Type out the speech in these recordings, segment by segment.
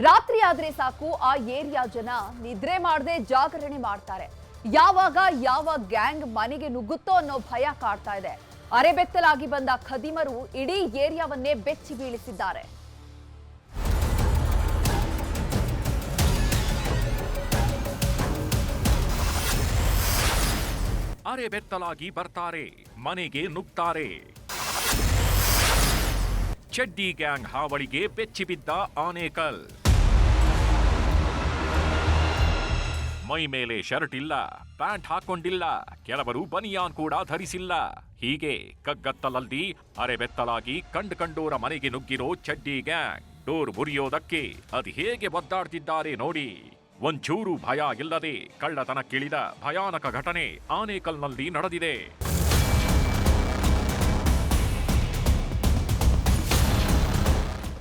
ರಾತ್ರಿ ಆದ್ರೆ ಸಾಕು ಆ ಏರಿಯಾ ಜನ ನಿದ್ರೆ ಮಾಡದೆ ಜಾಗರಣೆ ಮಾಡ್ತಾರೆ. ಯಾವಾಗ ಯಾವ ಗ್ಯಾಂಗ್ ಮನೆಗೆ ನುಗ್ಗುತ್ತೋ ಅನ್ನೋ ಭಯ ಕಾಡ್ತಾ ಇದೆ. ಅರೆಬೆತ್ತಲಾಗಿ ಬಂದ ಖದೀಮರು ಇಡೀ ಏರಿಯಾವನ್ನೇ ಬೆಚ್ಚಿ ಬೀಳಿಸಿದ್ದಾರೆ. ಅರೆಬೆತ್ತಲಾಗಿ ಬರ್ತಾರೆ, ಮನೆಗೆ ನುಗ್ತಾರೆ. ಚಡ್ಡಿ ಗ್ಯಾಂಗ್ ಹಾವಳಿಗೆ ಬೆಚ್ಚಿ ಬಿದ್ದ ಆನೇಕಲ್. ಮೈ ಮೇಲೆ ಶರ್ಟ್ ಇಲ್ಲ, ಪ್ಯಾಂಟ್ ಹಾಕೊಂಡಿಲ್ಲ, ಕೆಲವರು ಬನಿಯಾನ್ ಕೂಡ ಧರಿಸಿಲ್ಲ. ಹೀಗೆ ಕಗ್ಗತ್ತಲಲ್ಲಿ ಅರೆಬೆತ್ತಲಾಗಿ ಕಂಡೋರ ಮನೆಗೆ ನುಗ್ಗಿರೋ ಚಡ್ಡಿ ಗ್ಯಾಂಗ್ ಡೋರ್ ಮುರಿಯೋದಕ್ಕೆ ಅದು ಹೇಗೆ ಒದ್ದಾಡ್ತಿದ್ದಾರೆ ನೋಡಿ. ಒಂಚೂರು ಭಯ ಇಲ್ಲದೆ ಕಳ್ಳತನಕ್ಕಿಳಿದ ಭಯಾನಕ ಘಟನೆ ಆನೇಕಲ್ನಲ್ಲಿ ನಡೆದಿದೆ.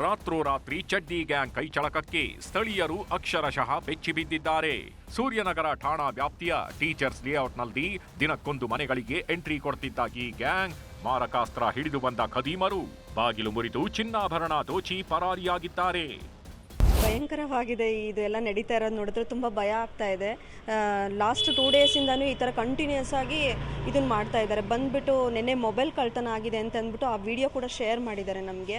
ರಾತ್ರೋರಾತ್ರಿ ಚಡ್ಡಿ ಗ್ಯಾಂಗ್ ಕೈಚಳಕಕ್ಕೆ ಸ್ಥಳೀಯರು ಅಕ್ಷರಶಃ ಬೆಚ್ಚಿ ಬಿದ್ದಿದ್ದಾರೆ. ಸೂರ್ಯನಗರ ಠಾಣಾ ವ್ಯಾಪ್ತಿಯ ಟೀಚರ್ಸ್ ಲೇಔಟ್ನಲ್ಲಿ ದಿನಕ್ಕೊಂದು ಮನೆಗಳಿಗೆ ಎಂಟ್ರಿ ಕೊಡ್ತಿದ್ದ ಈ ಗ್ಯಾಂಗ್ ಮಾರಕಾಸ್ತ್ರ ಹಿಡಿದು ಬಂದ ಖದೀಮರು ಬಾಗಿಲು ಮುರಿದು ಚಿನ್ನಾಭರಣ ದೋಚಿ ಪರಾರಿಯಾಗಿದ್ದಾರೆ. ಭಯಂಕರವಾಗಿದೆ. ಇದೆಲ್ಲ ನಡೀತಾ ಇರೋದು ನೋಡಿದ್ರೆ ತುಂಬ ಭಯ ಆಗ್ತಾ ಇದೆ. ಲಾಸ್ಟ್ 2 ಡೇಸಿಂದನೂ ಈ ಥರ ಕಂಟಿನ್ಯೂಸ್ ಆಗಿ ಇದನ್ನು ಮಾಡ್ತಾ ಇದ್ದಾರೆ. ಬಂದುಬಿಟ್ಟು ನಿನ್ನೆ ಮೊಬೈಲ್ ಕಳ್ತನ ಆಗಿದೆ ಅಂತ ಅಂದ್ಬಿಟ್ಟು ಆ ವಿಡಿಯೋ ಕೂಡ ಶೇರ್ ಮಾಡಿದ್ದಾರೆ. ನಮಗೆ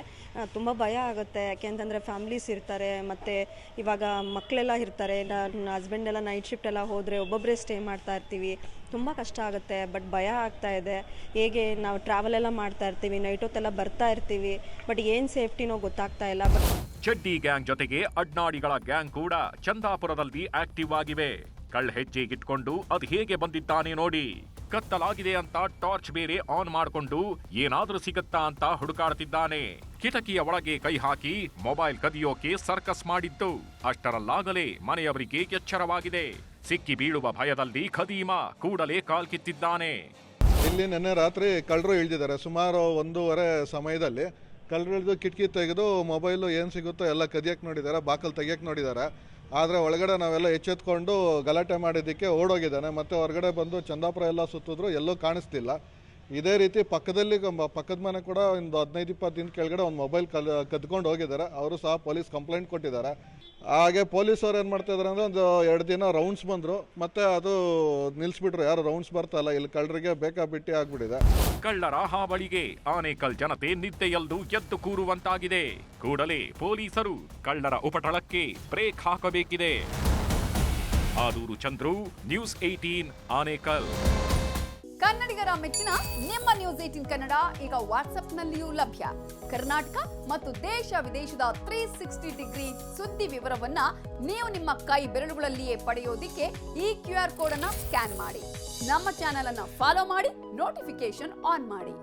ತುಂಬ ಭಯ ಆಗುತ್ತೆ. ಯಾಕೆಂತಂದರೆ ಫ್ಯಾಮ್ಲೀಸ್ ಇರ್ತಾರೆ, ಮತ್ತು ಇವಾಗ ಮಕ್ಕಳೆಲ್ಲ ಇರ್ತಾರೆ. ನನ್ನ ಹಸ್ಬೆಂಡ್ ಎಲ್ಲ ನೈಟ್ ಶಿಫ್ಟ್ ಎಲ್ಲ ಹೋದರೆ ಒಬ್ಬೊಬ್ಬರೇ ಸ್ಟೇ ಮಾಡ್ತಾ ಇರ್ತೀವಿ. ತುಂಬ ಕಷ್ಟ ಆಗುತ್ತೆ. ಬಟ್ ಭಯ ಆಗ್ತಾ ಇದೆ. ಹೇಗೆ ನಾವು ಟ್ರಾವೆಲ್ ಎಲ್ಲ ಮಾಡ್ತಾ ಇರ್ತೀವಿ, ನೈಟ್ ಹೊತ್ತೆಲ್ಲ ಬರ್ತಾ ಇರ್ತೀವಿ, ಬಟ್ ಏನು ಸೇಫ್ಟಿನೋ ಗೊತ್ತಾಗ್ತಾ ಇಲ್ಲ. ಚಡ್ಡಿ ಗ್ಯಾಂಗ್ ಜೊತೆಗೆ ಅಡ್ನಾಡಿಗಳ ಗ್ಯಾಂಗ್ ಕೂಡ ಚಂದಾಪುರದಲ್ಲಿ ಆಕ್ಟಿವ್ ಆಗಿವೆ. ಕಳ್ಳ ಹೆಜ್ಜೆಗಿಟ್ಕೊಂಡು ಅದು ಹೇಗೆ ಬಂದಿದ್ದಾನೆ ನೋಡಿ. ಕತ್ತಲಾಗಿದೆ ಅಂತ ಟಾರ್ಚ್ ಬೇರೆ ಆನ್ ಮಾಡಿಕೊಂಡು ಏನಾದ್ರೂ ಸಿಗತ್ತಾ ಅಂತ ಹುಡುಕಾಡ್ತಿದ್ದಾನೆ. ಕಿಟಕಿಯ ಒಳಗೆ ಕೈ ಹಾಕಿ ಮೊಬೈಲ್ ಕದಿಯೋಕೆ ಸರ್ಕಸ್ ಮಾಡಿದ್ದು. ಅಷ್ಟರಲ್ಲಾಗಲೇ ಮನೆಯವರಿಗೆ ಎಚ್ಚರವಾಗಿದೆ. ಸಿಕ್ಕಿ ಬೀಳುವ ಭಯದಲ್ಲಿ ಖದೀಮ ಕೂಡಲೇ ಕಾಲ್ಕಿತ್ತಿದ್ದಾನೆ. ಇಲ್ಲಿ ನಿನ್ನೆ ರಾತ್ರಿ ಕಳ್ಳರು ಇಳಿದಿದ್ದಾರೆ. ಸುಮಾರು 1:30 ಸಮಯದಲ್ಲಿ ಕಳ್ಳರು ಇಳಿದು ಕಿಟಕಿ ತೆಗೆದು ಮೊಬೈಲು ಏನು ಸಿಗುತ್ತೋ ಎಲ್ಲ ಕದಿಯಕ್ಕೆ ನೋಡಿದ್ದಾರೆ, ಬಾಕಲ್ ತೆಗಿಯಕ್ಕೆ ನೋಡಿದ್ದಾರೆ. ಆದರೆ ಒಳಗಡೆ ನಾವೆಲ್ಲ ಎಚ್ಚೆತ್ಕೊಂಡು ಗಲಾಟೆ ಮಾಡಿದ್ದಕ್ಕೆ ಓಡೋಗಿದ್ದಾನೆ. ಮತ್ತು ಹೊರಗಡೆ ಬಂದು ಚಂದಾಪುರ ಎಲ್ಲ ಸುತ್ತಿದ್ರು, ಎಲ್ಲೂ ಕಾಣಿಸ್ತಿಲ್ಲ. ಇದೇ ರೀತಿ ಪಕ್ಕದ ಮನೆ ಕೂಡ ಒಂದು 15-20 ದಿನ ಕೆಳಗಡೆ ಒಂದು ಮೊಬೈಲ್ ಕದ್ಕೊಂಡು ಹೋಗಿದ್ದಾರೆ. ಅವರು ಸಹ ಪೊಲೀಸ್ ಕಂಪ್ಲೇಂಟ್ ಕೊಟ್ಟಿದ್ದಾರೆ. ಹಾಗೆ ಪೊಲೀಸವ್ರು ಏನು ಮಾಡ್ತಾ ಇದ್ದಾರೆ ಅಂದರೆ ಒಂದು 2 ದಿನ ರೌಂಡ್ಸ್ ಬಂದರು, ಮತ್ತೆ ಅದು ನಿಲ್ಲಿಸ್ಬಿಟ್ರು. ಯಾರು ರೌಂಡ್ಸ್ ಬರ್ತಾ ಇಲ್ಲ. ಇಲ್ಲಿ ಕಳ್ಳರಿಗೆ ಬೇಕಾಬಿಟ್ಟಿ ಆಗ್ಬಿಟ್ಟಿದೆ. ಕಳ್ಳರ ಹಾವಳಿಗೆ ಆನೇಕಲ್ ಜನತೆ ನಿದ್ದೆಯಲ್ಲೂ ಎದ್ದು ಕೂರುವಂತಾಗಿದೆ. ಕೂಡಲೇ ಪೊಲೀಸರು ಕಳ್ಳರ ಉಪಟಳಕ್ಕೆ ಬ್ರೇಕ್ ಹಾಕಬೇಕಿದೆ. ಆದೂರು ಚಂದ್ರು, ನ್ಯೂಸ್ 18 ಆನೇಕಲ್. ಕನ್ನಡಿಗರ ಮೆಚ್ಚಿನ ನಿಮ್ಮ ನ್ಯೂಸ್ 18 ಕನ್ನಡ ಈಗ ವಾಟ್ಸ್ಆಪ್ನಲ್ಲಿಯೂ ಲಭ್ಯ. ಕರ್ನಾಟಕ ಮತ್ತು ದೇಶ ವಿದೇಶದ 360 ಡಿಗ್ರಿ ಸುದ್ದಿ ವಿವರವನ್ನ ನೀವು ನಿಮ್ಮ ಕೈ ಬೆರಳುಗಳಲ್ಲಿಯೇ ಪಡೆಯೋದಿಕ್ಕೆ ಈ QR ಕೋಡ್ ಅನ್ನ ಸ್ಕ್ಯಾನ್ ಮಾಡಿ. ನಮ್ಮ ಚಾನೆಲ್ ಅನ್ನ ಫಾಲೋ ಮಾಡಿ, ನೋಟಿಫಿಕೇಶನ್ ಆನ್ ಮಾಡಿ.